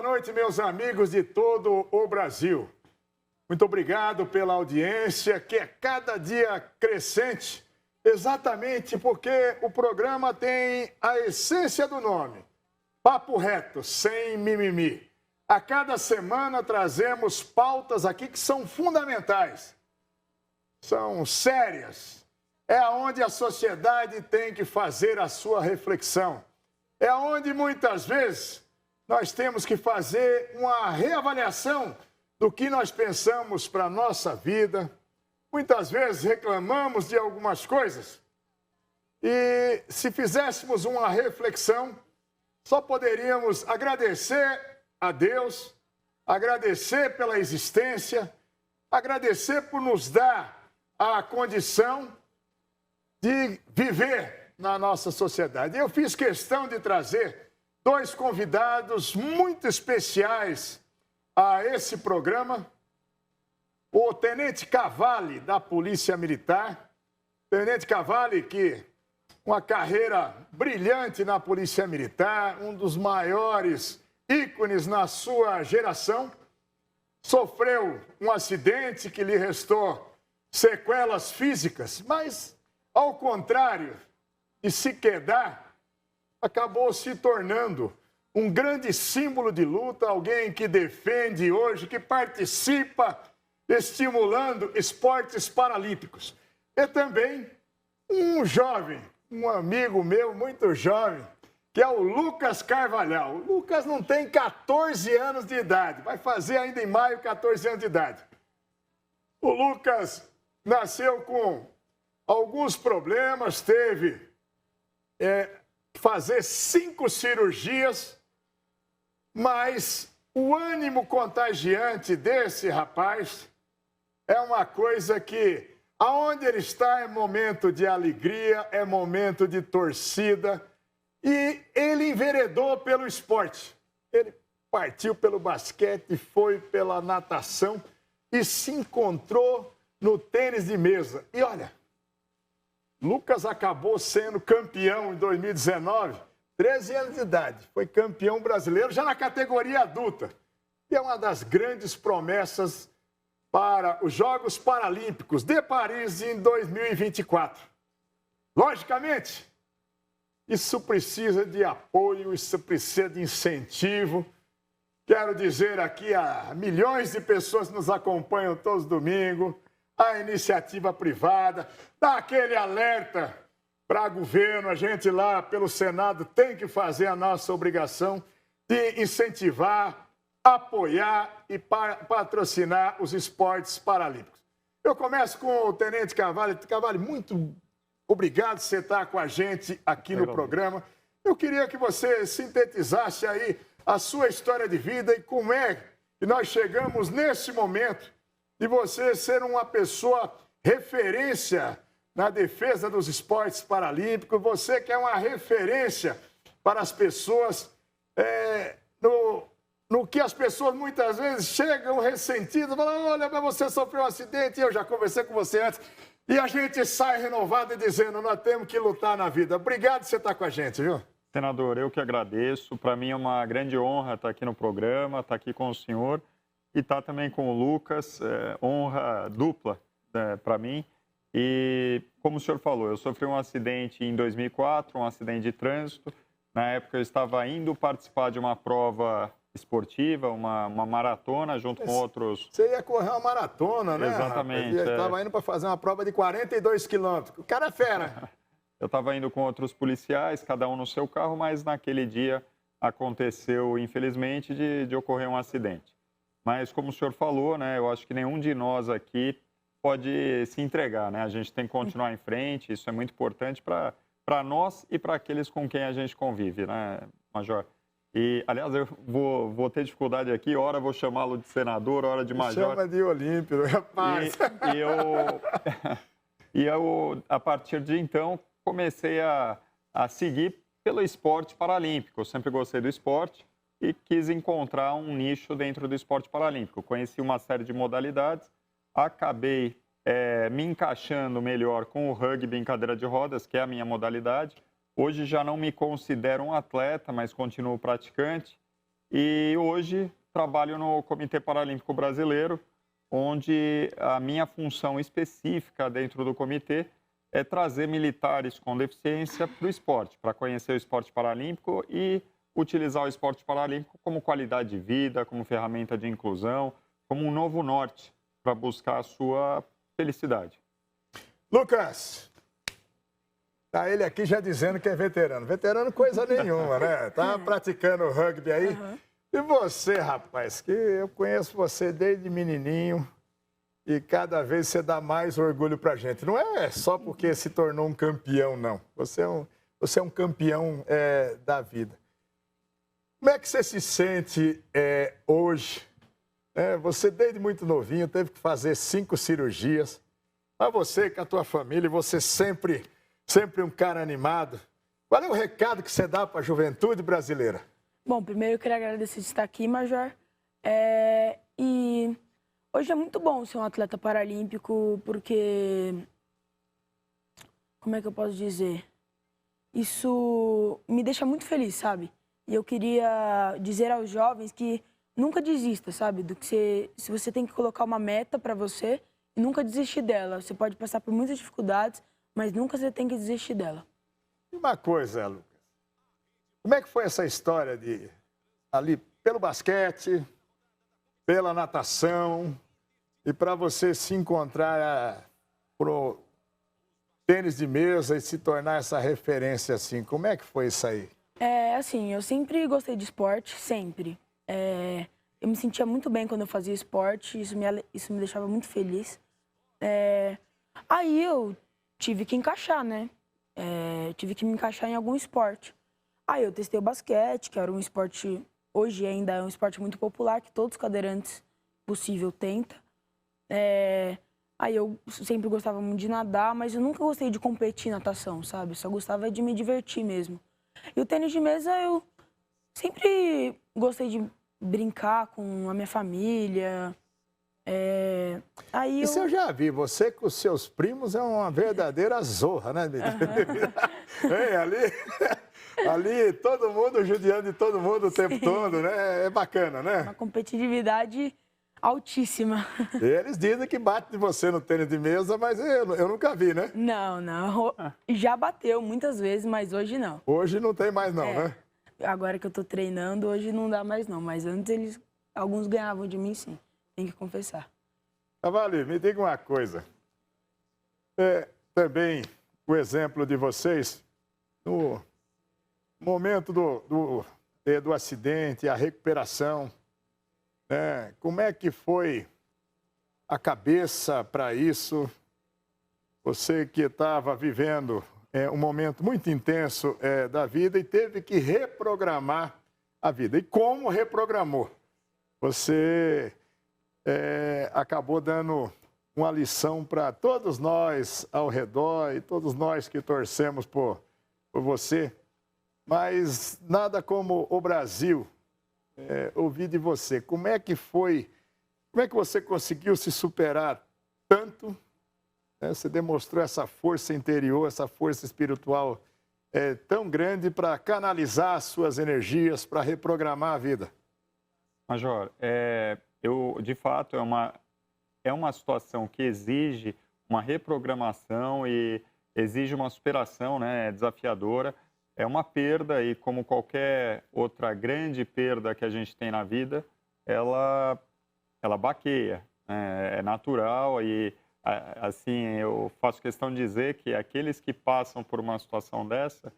noite, meus amigos de todo o Brasil. Muito obrigado pela audiência, que é cada dia crescente, exatamente porque o programa tem a essência do nome. Papo reto, sem mimimi. A cada semana trazemos pautas aqui que são fundamentais, são sérias. É onde a sociedade tem que fazer a sua reflexão. É onde muitas vezes nós temos que fazer uma reavaliação do que nós pensamos para a nossa vida. Muitas vezes reclamamos de algumas coisas e se fizéssemos uma reflexão, só poderíamos agradecer a Deus, agradecer pela existência, agradecer por nos dar a condição de viver na nossa sociedade. Eu fiz questão de trazer dois convidados muito especiais a esse programa. O Tenente Cavalli, da Polícia Militar. Tenente Cavalli, que uma carreira brilhante na Polícia Militar, um dos maiores ícones na sua geração, sofreu um acidente que lhe restou sequelas físicas, mas, ao contrário de se quedar, acabou se tornando um grande símbolo de luta, alguém que defende hoje, que participa, estimulando esportes paralímpicos. E também um jovem, um amigo meu muito jovem, que é o Lucas Carvalhal. O Lucas não tem 14 anos de idade, vai fazer ainda em maio 14 anos de idade. O Lucas nasceu com alguns problemas, teve fazer 5 cirurgias, mas o ânimo contagiante desse rapaz é uma coisa que, aonde ele está, é momento de alegria, é momento de torcida, e ele enveredou pelo esporte. Ele partiu pelo basquete, foi pela natação e se encontrou no tênis de mesa. E olha, Lucas acabou sendo campeão em 2019, 13 anos de idade. Foi campeão brasileiro já na categoria adulta. E é uma das grandes promessas para os Jogos Paralímpicos de Paris em 2024. Logicamente, isso precisa de apoio, isso precisa de incentivo. Quero dizer aqui a milhões de pessoas que nos acompanham todos os domingos, a iniciativa privada, dá aquele alerta para o governo, a gente lá pelo Senado tem que fazer a nossa obrigação de incentivar, apoiar e patrocinar os esportes paralímpicos. Eu começo com o Tenente Cavalli. Cavalli, muito obrigado por você estar com a gente aqui no programa. Eu queria que você sintetizasse aí a sua história de vida e como é que nós chegamos nesse momento de você ser uma pessoa referência na defesa dos esportes paralímpicos, você que é uma referência para as pessoas, no que as pessoas muitas vezes chegam ressentidas, falam, olha, mas você sofreu um acidente, eu já conversei com você antes, e a gente sai renovado e dizendo, nós temos que lutar na vida. Obrigado por você estar com a gente, viu? Senador, eu que agradeço, para mim é uma grande honra estar aqui no programa, estar aqui com o senhor, e estar também com o Lucas, honra dupla para mim. E, como o senhor falou, eu sofri um acidente em 2004, um acidente de trânsito. Na época, eu estava indo participar de uma prova esportiva, uma maratona, junto com outros... Você ia correr uma maratona, né? Exatamente. Ele estava indo para fazer uma prova de 42 quilômetros. O cara é fera. Eu estava indo com outros policiais, cada um no seu carro, mas naquele dia aconteceu, infelizmente, de ocorrer um acidente. Mas, como o senhor falou, né, eu acho que nenhum de nós aqui pode se entregar, né? A gente tem que continuar em frente, isso é muito importante para nós e para aqueles com quem a gente convive, né, Major? E, aliás, eu vou ter dificuldade aqui, hora vou chamá-lo de senador, hora de major. Chama de Olímpio, rapaz. E eu, a partir de então, comecei a seguir pelo esporte paralímpico. Eu sempre gostei do esporte e quis encontrar um nicho dentro do esporte paralímpico. Conheci uma série de modalidades, acabei me encaixando melhor com o rugby em cadeira de rodas, que é a minha modalidade. Hoje já não me considero um atleta, mas continuo praticante. e hoje trabalho no Comitê Paralímpico Brasileiro, onde a minha função específica dentro do comitê é trazer militares com deficiência para o esporte, para conhecer o esporte paralímpico e utilizar o esporte paralímpico como qualidade de vida, como ferramenta de inclusão, como um novo norte para buscar a sua felicidade. Lucas, tá ele aqui já dizendo que é veterano. Veterano coisa nenhuma, né? Tá praticando rugby aí. Uhum. E você, rapaz, que eu conheço você desde menininho e cada vez você dá mais orgulho pra gente. Não é só porque se tornou um campeão, não. Você é um campeão da vida. Como é que você se sente hoje? Você, desde muito novinho, teve que fazer 5 cirurgias. Mas você, com a tua família, você sempre um cara animado. Qual é o recado que você dá para a juventude brasileira? Bom, primeiro eu queria agradecer de estar aqui, Major. E hoje é muito bom ser um atleta paralímpico, porque... Como é que eu posso dizer? Isso me deixa muito feliz, sabe? E eu queria dizer aos jovens que nunca desista, sabe? Do que se você tem que colocar uma meta para você e nunca desistir dela. Você pode passar por muitas dificuldades, mas nunca você tem que desistir dela. E uma coisa, Lucas. Como é que foi essa história de ali pelo basquete, pela natação e para você se encontrar pro tênis de mesa e se tornar essa referência assim? Como é que foi isso aí? Assim, eu sempre gostei de esporte, sempre. Eu me sentia muito bem quando eu fazia esporte, isso me deixava muito feliz. Aí eu tive que encaixar, né? Tive que me encaixar em algum esporte. Aí eu testei o basquete, que era um esporte, hoje ainda é um esporte muito popular, que todos os cadeirantes possível tentam. Aí eu sempre gostava muito de nadar, mas eu nunca gostei de competir em natação, sabe? Só gostava de me divertir mesmo. E o tênis de mesa eu sempre gostei de brincar com a minha família. Isso eu já vi, você com os seus primos é uma verdadeira zorra, né, menino? Ali todo mundo judiando de todo mundo o tempo todo, né? É bacana, né? Uma competitividade altíssima. Eles dizem que bate de você no tênis de mesa, mas eu nunca vi, né? Não. Já bateu muitas vezes, mas hoje não. Hoje não tem mais não, né? Agora que eu tô treinando, hoje não dá mais não. Mas antes alguns ganhavam de mim, sim. Tem que confessar. Cavali, me diga uma coisa. Também o exemplo de vocês, no momento do acidente, a recuperação, né? Como é que foi a cabeça para isso? Você que estava vivendo um momento muito intenso da vida e teve que reprogramar a vida. E como reprogramou? Você acabou dando uma lição para todos nós ao redor e todos nós que torcemos por você. Mas nada como o Brasil ouvir de você. Como é que foi? Como é que você conseguiu se superar tanto? Você demonstrou essa força interior, essa força espiritual tão grande para canalizar as suas energias, para reprogramar a vida. Major, de fato, é uma situação que exige uma reprogramação e exige uma superação, né, desafiadora. É uma perda e, como qualquer outra grande perda que a gente tem na vida, ela baqueia, né? É natural e, assim, eu faço questão de dizer que aqueles que passam por uma situação dessa,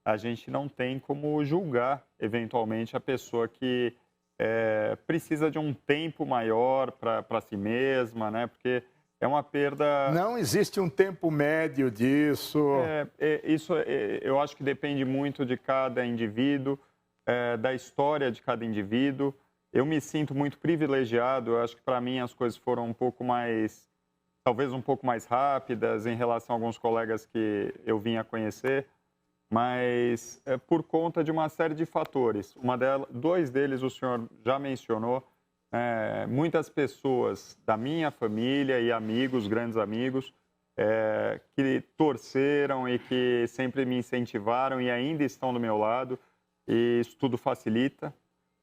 a gente não tem como julgar, eventualmente, a pessoa que precisa de um tempo maior para si mesma, né? Porque é uma perda... Não existe um tempo médio disso. Eu acho que depende muito de cada indivíduo, da história de cada indivíduo. Eu me sinto muito privilegiado, eu acho que para mim as coisas foram um pouco mais, talvez um pouco mais rápidas em relação a alguns colegas que eu vim a conhecer, mas por conta de uma série de fatores. Dois deles o senhor já mencionou. Muitas pessoas da minha família e amigos, grandes amigos, que torceram e que sempre me incentivaram e ainda estão do meu lado, e isso tudo facilita.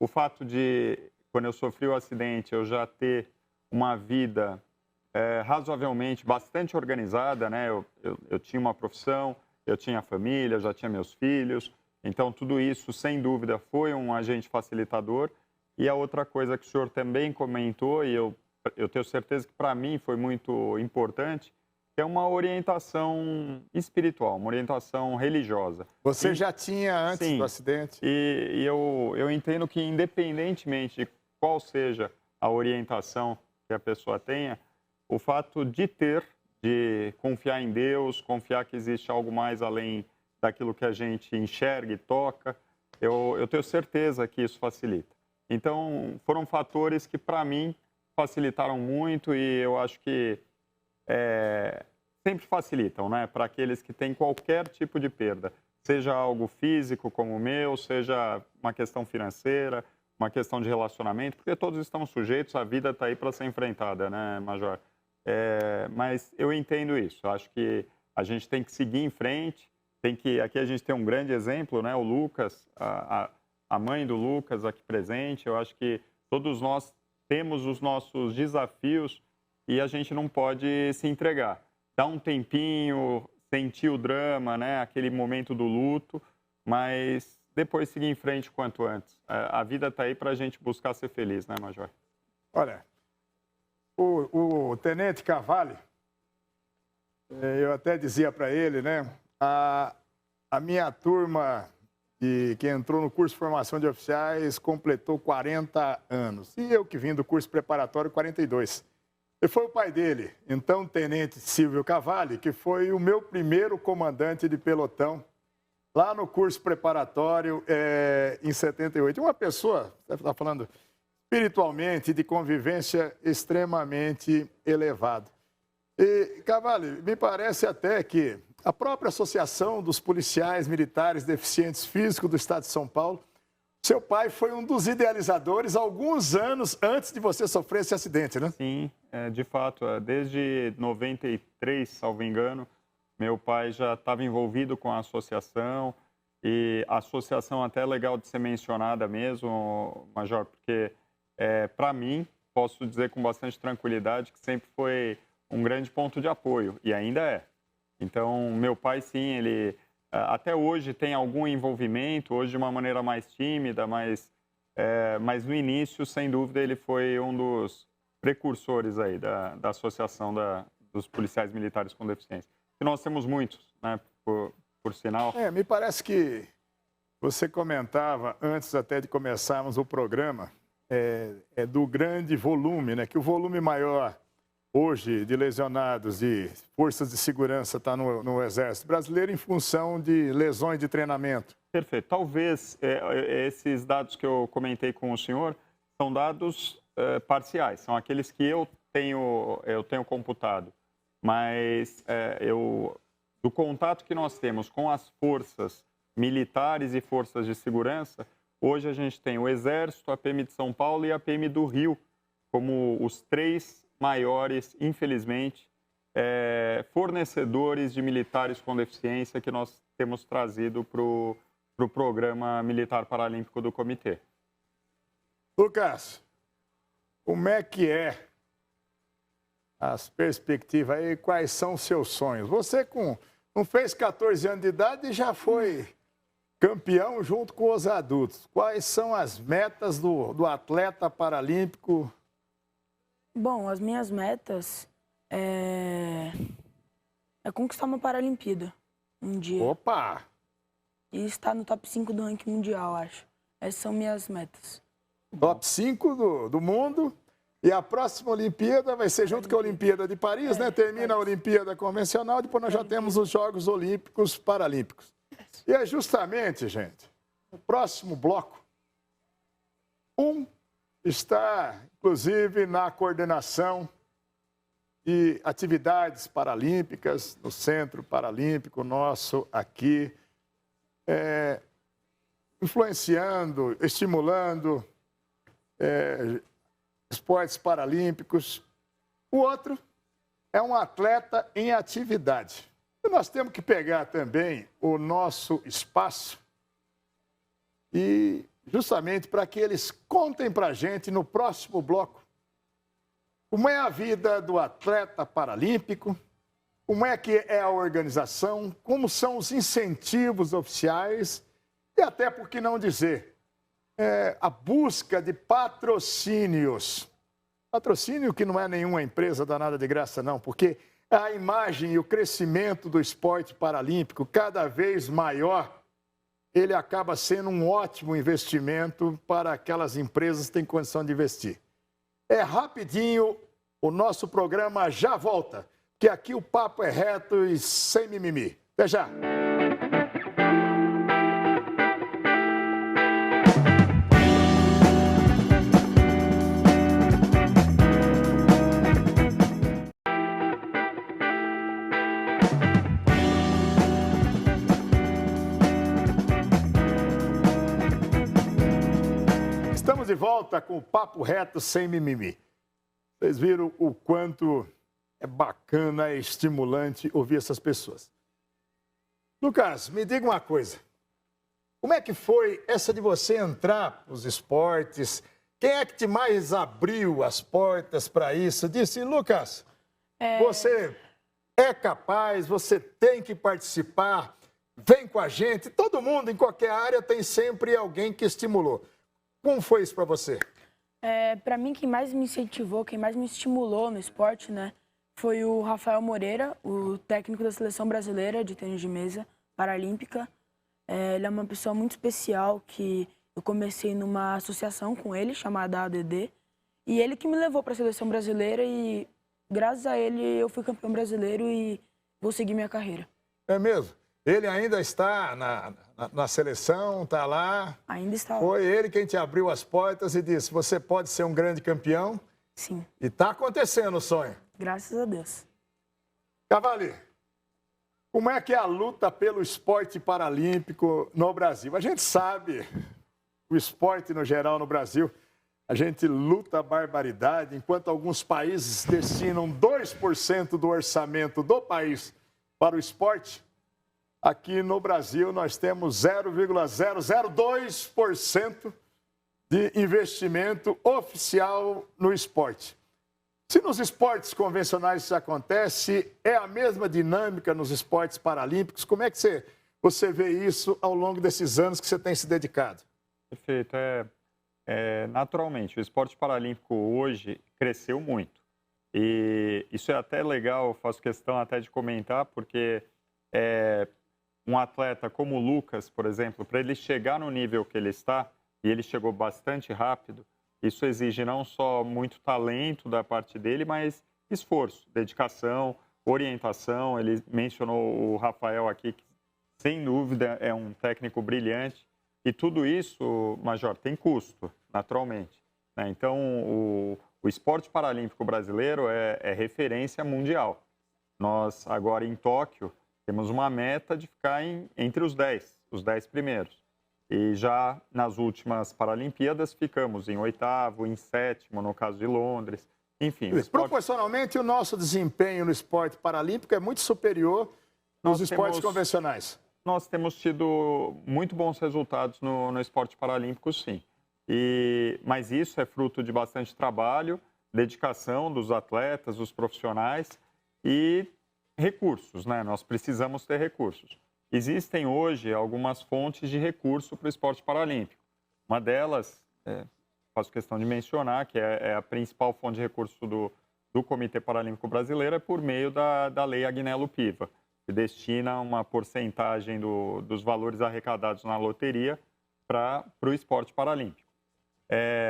o fato de, quando eu sofri o acidente, eu já ter uma vida razoavelmente bastante organizada, né? Eu tinha uma profissão, eu tinha família, já tinha meus filhos, então tudo isso, sem dúvida, foi um agente facilitador. E a outra coisa que o senhor também comentou, e eu tenho certeza que para mim foi muito importante, é uma orientação espiritual, uma orientação religiosa. Você já tinha antes sim, do acidente? E eu entendo que, independentemente de qual seja a orientação que a pessoa tenha, o fato de confiar em Deus, confiar que existe algo mais além daquilo que a gente enxerga e toca, eu tenho certeza que isso facilita. Então, foram fatores que, para mim, facilitaram muito e eu acho que sempre facilitam, né? Para aqueles que têm qualquer tipo de perda, seja algo físico como o meu, seja uma questão financeira, uma questão de relacionamento, porque todos estamos sujeitos, a vida está aí para ser enfrentada, né, Major? Mas eu entendo isso, acho que a gente tem que seguir em frente, aqui a gente tem um grande exemplo, né, o Lucas, a mãe do Lucas aqui presente, eu acho que todos nós temos os nossos desafios e a gente não pode se entregar. Dá um tempinho, sentir o drama, né, aquele momento do luto, mas depois seguir em frente o quanto antes. A vida está aí para a gente buscar ser feliz, né, Major? Olha, o Tenente Cavalli, eu até dizia para ele, né, a minha turma que entrou no curso de formação de oficiais completou 40 anos. E eu que vim do curso preparatório, 42. E foi o pai dele, então Tenente Silvio Cavalli, que foi o meu primeiro comandante de pelotão, lá no curso preparatório em 78. Uma pessoa, você está falando, espiritualmente, de convivência extremamente elevado. E, Cavalli, me parece até que a própria Associação dos Policiais Militares Deficientes Físicos do Estado de São Paulo, seu pai foi um dos idealizadores alguns anos antes de você sofrer esse acidente, né? Sim, de fato, desde 93, salvo engano, meu pai já estava envolvido com a associação, e a associação até é legal de ser mencionada mesmo, Major, porque para mim, posso dizer com bastante tranquilidade que sempre foi um grande ponto de apoio, e ainda é. Então, meu pai, sim, ele até hoje tem algum envolvimento, hoje de uma maneira mais tímida, mas no início, sem dúvida, ele foi um dos precursores aí da Associação dos Policiais Militares com Deficiência. E nós temos muitos, né, por sinal. Me parece que você comentava, antes até de começarmos o programa, do grande volume, né, que o volume maior hoje de lesionados de forças de segurança está no Exército Brasileiro em função de lesões de treinamento. Perfeito. Talvez esses dados que eu comentei com o senhor são dados parciais, são aqueles que eu tenho computado. Mas do contato que nós temos com as forças militares e forças de segurança, hoje a gente tem o Exército, a PM de São Paulo e a PM do Rio como os três maiores, infelizmente, fornecedores de militares com deficiência que nós temos trazido para o Programa Militar Paralímpico do Comitê. Lucas, como é que as perspectivas aí, quais são os seus sonhos? Você não fez 14 anos de idade e já foi campeão junto com os adultos. Quais são as metas do atleta paralímpico? Bom, as minhas metas é conquistar uma Paralimpíada um dia. Opa! E estar no top 5 do ranking mundial, acho. Essas são minhas metas. Top 5 do mundo. E a próxima Olimpíada vai ser junto com a Olimpíada de Paris, né? Termina a Olimpíada convencional, depois nós já temos os Jogos Olímpicos Paralímpicos. E é justamente, gente, o próximo bloco. Está, inclusive, na coordenação de atividades paralímpicas no Centro Paralímpico nosso aqui, influenciando, estimulando esportes paralímpicos. O outro é um atleta em atividade. E nós temos que pegar também o nosso espaço e justamente para que eles contem para a gente no próximo bloco como é a vida do atleta paralímpico, como é que é a organização, como são os incentivos oficiais e até, por que não dizer, a busca de patrocínios. Patrocínio que não é nenhuma empresa danada de graça, não, porque a imagem e o crescimento do esporte paralímpico cada vez maior, ele acaba sendo um ótimo investimento para aquelas empresas que têm condição de investir. É rapidinho, o nosso programa já volta, que aqui o papo é reto e sem mimimi. Até já! Estamos de volta com o Papo Reto Sem Mimimi. Vocês viram o quanto é bacana, é estimulante ouvir essas pessoas. Lucas, me diga uma coisa. Como é que foi essa de você entrar nos esportes? Quem é que te mais abriu as portas para isso? Disse, Lucas, você é capaz, você tem que participar, vem com a gente. Todo mundo, em qualquer área, tem sempre alguém que estimulou. Como foi isso para você? Para mim, quem mais me incentivou, quem mais me estimulou no esporte, né, foi o Rafael Moreira, o técnico da Seleção Brasileira de Tênis de Mesa Paralímpica. Ele é uma pessoa muito especial que eu comecei numa associação com ele, chamada ADD, e ele que me levou para a Seleção Brasileira e, graças a ele, eu fui campeão brasileiro e vou seguir minha carreira. É mesmo? Ele ainda está na seleção, está lá? Ainda está lá. Foi ele quem te abriu as portas e disse, você pode ser um grande campeão? Sim. E está acontecendo o sonho. Graças a Deus. Cavali, como é que é a luta pelo esporte paralímpico no Brasil? A gente sabe, o esporte no geral no Brasil, a gente luta a barbaridade, enquanto alguns países destinam 2% do orçamento do país para o esporte. Aqui no Brasil, nós temos 0,002% de investimento oficial no esporte. Se nos esportes convencionais isso acontece, é a mesma dinâmica nos esportes paralímpicos? Como é que você vê isso ao longo desses anos que você tem se dedicado? Perfeito. Naturalmente, o esporte paralímpico hoje cresceu muito. E isso é até legal, eu faço questão até de comentar, porque um atleta como o Lucas, por exemplo, para ele chegar no nível que ele está, e ele chegou bastante rápido, isso exige não só muito talento da parte dele, mas esforço, dedicação, orientação. Ele mencionou o Rafael aqui, que sem dúvida é um técnico brilhante. E tudo isso, Major, tem custo, naturalmente, né? Então, o esporte paralímpico brasileiro é referência mundial. Nós, agora em Tóquio, temos uma meta de ficar entre os 10 primeiros. E já nas últimas Paralimpíadas ficamos em 8º, em 7º, no caso de Londres. Enfim. Proporcionalmente, o nosso desempenho no esporte paralímpico é muito superior nos esportes convencionais. Nós temos tido muito bons resultados no esporte paralímpico, sim. Mas isso é fruto de bastante trabalho, dedicação dos atletas, dos profissionais e recursos, né? Nós precisamos ter recursos. Existem hoje algumas fontes de recurso para o esporte paralímpico. Uma delas, faço questão de mencionar, que é a principal fonte de recurso do Comitê Paralímpico Brasileiro, é por meio da Lei Agnello-Piva, que destina uma porcentagem dos valores arrecadados na loteria para o esporte paralímpico.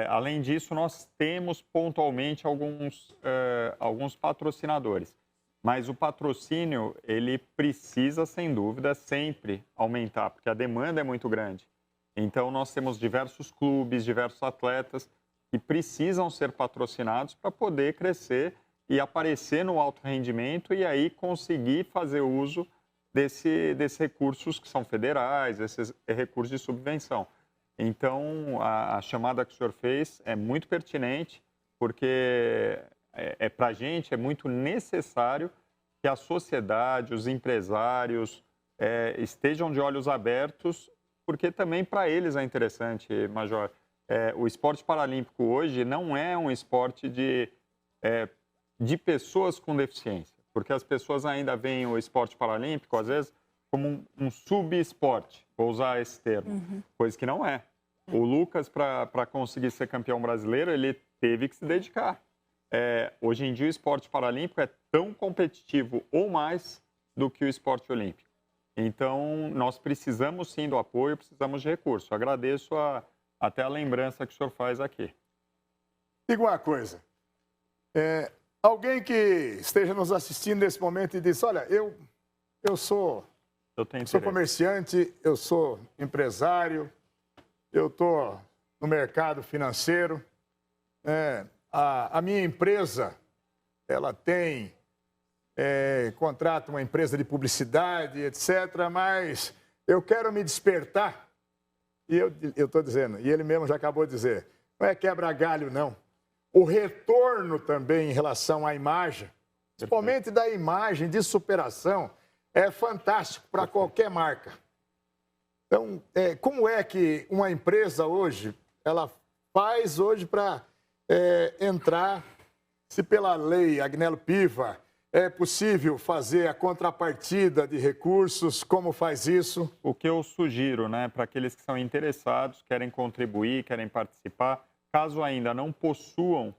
Além disso, nós temos pontualmente alguns patrocinadores. Mas o patrocínio, ele precisa, sem dúvida, sempre aumentar, porque a demanda é muito grande. Então, nós temos diversos clubes, diversos atletas que precisam ser patrocinados para poder crescer e aparecer no alto rendimento e aí conseguir fazer uso desses recursos que são federais, esses recursos de subvenção. Então, a chamada que o senhor fez é muito pertinente, porque para a gente é muito necessário que a sociedade, os empresários estejam de olhos abertos porque também para eles é interessante, Major. O esporte paralímpico hoje não é um esporte de pessoas com deficiência, porque as pessoas ainda veem o esporte paralímpico, às vezes, como um sub-esporte, vou usar esse termo, coisa que não é. O Lucas, para conseguir ser campeão brasileiro, ele teve que se dedicar. Hoje em dia, o esporte paralímpico é tão competitivo ou mais do que o esporte olímpico. Então, nós precisamos sim do apoio, precisamos de recurso. Agradeço até a lembrança que o senhor faz aqui. Diga uma coisa. Alguém que esteja nos assistindo nesse momento e diz, olha, eu sou comerciante, eu sou empresário, eu estou no mercado financeiro, a minha empresa, ela tem contrata uma empresa de publicidade, etc., mas eu quero me despertar. E eu estou dizendo, e ele mesmo já acabou de dizer, não é quebra-galho, não. O retorno também em relação à imagem, principalmente da imagem de superação, é fantástico para qualquer marca. Então, como é que uma empresa hoje, ela faz hoje para entrar, se pela lei Agnello Piva é possível fazer a contrapartida de recursos, como faz isso? O que eu sugiro, né, para aqueles que são interessados, querem contribuir, querem participar, caso ainda não possuam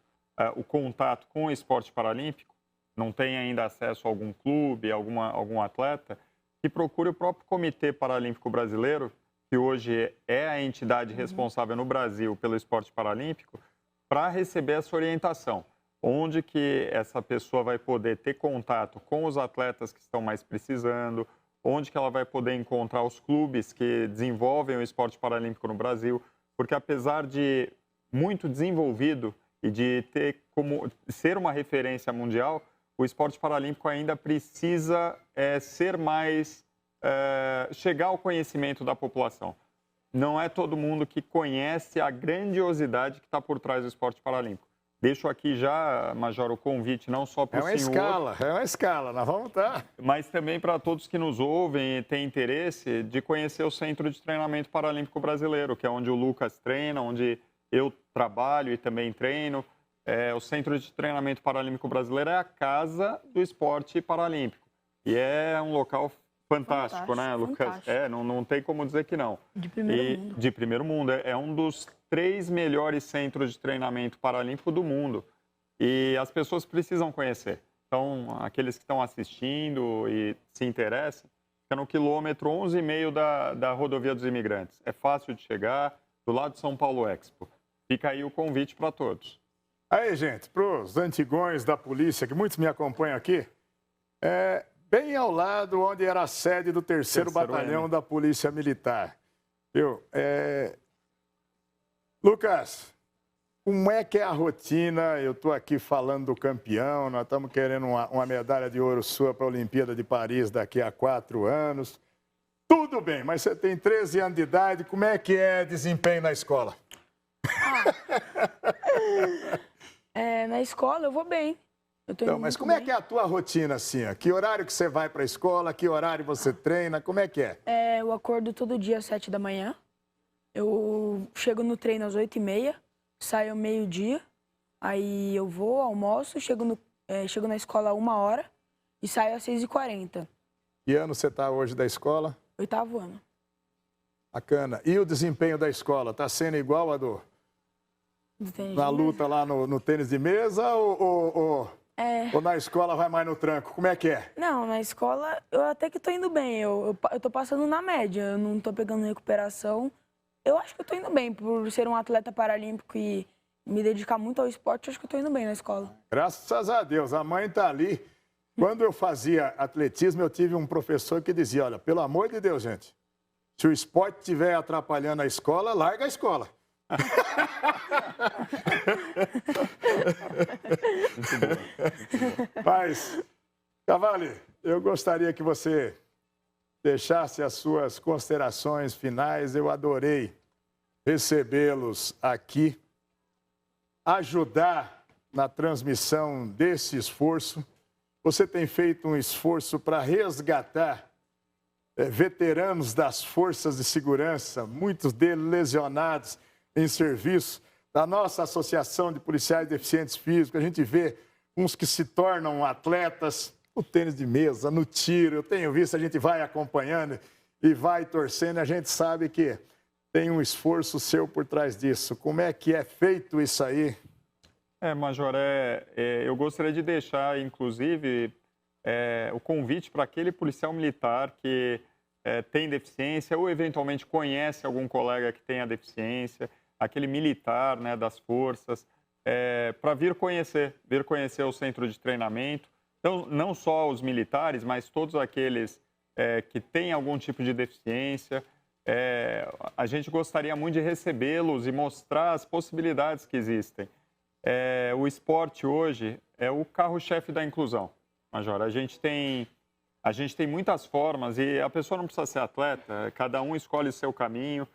o contato com o esporte paralímpico, não tem ainda acesso a algum clube, algum atleta, que procure o próprio Comitê Paralímpico Brasileiro, que hoje é a entidade responsável no Brasil pelo esporte paralímpico, para receber essa orientação. Onde que essa pessoa vai poder ter contato com os atletas que estão mais precisando, onde que ela vai poder encontrar os clubes que desenvolvem o esporte paralímpico no Brasil, porque apesar de muito desenvolvido e de ter como ser uma referência mundial, o esporte paralímpico ainda precisa ser mais, chegar ao conhecimento da população. Não é todo mundo que conhece a grandiosidade que está por trás do esporte paralímpico. Deixo aqui já, Major, o convite não só para o senhor... É uma escala, nós vamos estar... Mas também para todos que nos ouvem e têm interesse de conhecer o Centro de Treinamento Paralímpico Brasileiro, que é onde o Lucas treina, onde eu trabalho e também treino. O Centro de Treinamento Paralímpico Brasileiro é a casa do esporte paralímpico. E é um local fantástico, né, Lucas? Não tem como dizer que não. De primeiro mundo. De primeiro mundo. É um dos 3 melhores centros de treinamento paralímpico do mundo. E as pessoas precisam conhecer. Então, aqueles que estão assistindo e se interessam, fica no quilômetro 11,5 da Rodovia dos Imigrantes. É fácil de chegar, do lado de São Paulo Expo. Fica aí o convite para todos. Aí, gente, para os antigões da polícia, que muitos me acompanham aqui, bem ao lado onde era a sede do 3º Batalhão da Polícia Militar. Lucas, como é que é a rotina? Eu estou aqui falando do campeão, nós estamos querendo uma medalha de ouro sua para a Olimpíada de Paris daqui a 4 anos. Tudo bem, mas você tem 13 anos de idade, como é que é desempenho na escola? Na escola eu vou bem. Então, mas como é que é a tua rotina, assim? Que horário que você vai para a escola? Que horário você treina? Como é que é? Eu acordo todo dia às 7 da manhã. Eu chego no treino às 8h30, saio ao meio-dia. Aí eu vou, almoço, chego na escola a 1h e saio às 6h40. Que ano você está hoje da escola? 8º ano. Bacana. E o desempenho da escola? Está sendo igual a na luta lá no tênis de mesa ou na escola vai mais no tranco? Como é que é? Não, na escola eu até que tô indo bem. Eu tô passando na média, eu não tô pegando recuperação. Eu acho que eu tô indo bem. Por ser um atleta paralímpico e me dedicar muito ao esporte, eu acho que eu tô indo bem na escola. Graças a Deus, a mãe tá ali. Quando eu fazia atletismo, eu tive um professor que dizia, olha, pelo amor de Deus, gente, se o esporte estiver atrapalhando a escola, larga a escola. Mas, Cavalli, eu gostaria que você deixasse as suas considerações finais. Eu adorei recebê-los aqui, ajudar na transmissão desse esforço. Você tem feito um esforço para resgatar veteranos das forças de segurança, muitos deles lesionados em serviço, da nossa Associação de Policiais Deficientes Físicos. A gente vê uns que se tornam atletas no tênis de mesa, no tiro. Eu tenho visto, a gente vai acompanhando e vai torcendo. A gente sabe que tem um esforço seu por trás disso. Como é que é feito isso aí? Major, eu gostaria de deixar, inclusive, o convite para aquele policial militar que tem deficiência ou eventualmente conhece algum colega que tenha deficiência, aquele militar, né, das forças, para vir conhecer o centro de treinamento. Então, não só os militares, mas todos aqueles que têm algum tipo de deficiência. A gente gostaria muito de recebê-los e mostrar as possibilidades que existem. O esporte hoje é o carro-chefe da inclusão, Major. A gente tem muitas formas e a pessoa não precisa ser atleta, cada um escolhe o seu caminho,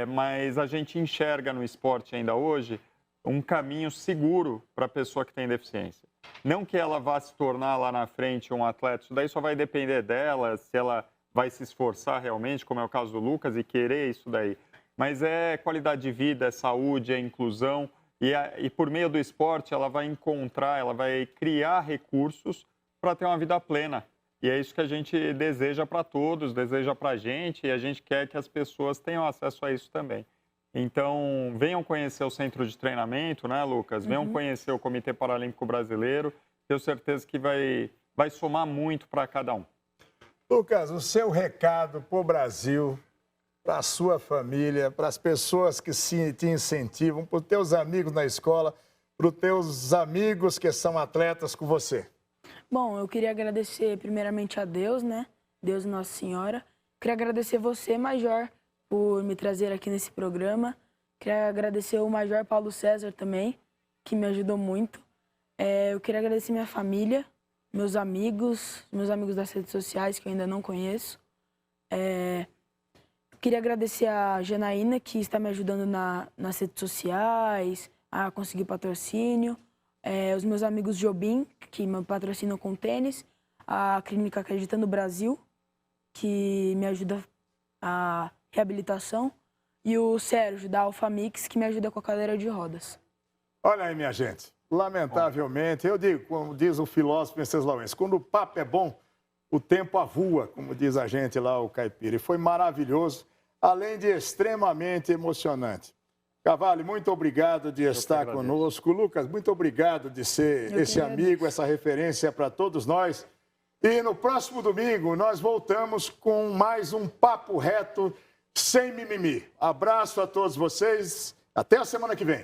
mas a gente enxerga no esporte ainda hoje um caminho seguro para a pessoa que tem deficiência. Não que ela vá se tornar lá na frente um atleta, isso daí só vai depender dela, se ela vai se esforçar realmente, como é o caso do Lucas, e querer isso daí. Mas é qualidade de vida, é saúde, é inclusão. E por meio do esporte, ela vai criar recursos para ter uma vida plena. E é isso que a gente deseja para todos, deseja para a gente, e a gente quer que as pessoas tenham acesso a isso também. Então, venham conhecer o centro de treinamento, né, Lucas? Venham conhecer o Comitê Paralímpico Brasileiro. Tenho certeza que vai somar muito para cada um. Lucas, o seu recado para o Brasil, para a sua família, para as pessoas que te incentivam, para os teus amigos na escola, para os teus amigos que são atletas com você. Bom, eu queria agradecer primeiramente a Deus, né? Deus e Nossa Senhora. Queria agradecer você, Major, por me trazer aqui nesse programa. Queria agradecer o Major Paulo César também, que me ajudou muito. Eu queria agradecer minha família, meus amigos das redes sociais, que eu ainda não conheço. Queria agradecer a Janaína, que está me ajudando nas redes sociais, a conseguir patrocínio. Os meus amigos Jobim, que me patrocinam com tênis. A Clínica Acreditando Brasil, que me ajuda a reabilitação. E o Sérgio, da Alfamix, que me ajuda com a cadeira de rodas. Olha aí, minha gente. Lamentavelmente, eu digo, como diz o filósofo Venceslau, quando o papo é bom, o tempo avua, como diz a gente lá, o caipira. E foi maravilhoso, além de extremamente emocionante. Cavalli, muito obrigado de estar conosco. Lucas, muito obrigado de ser esse amigo, essa referência para todos nós. E no próximo domingo nós voltamos com mais um Papo Reto sem mimimi. Abraço a todos vocês. Até a semana que vem.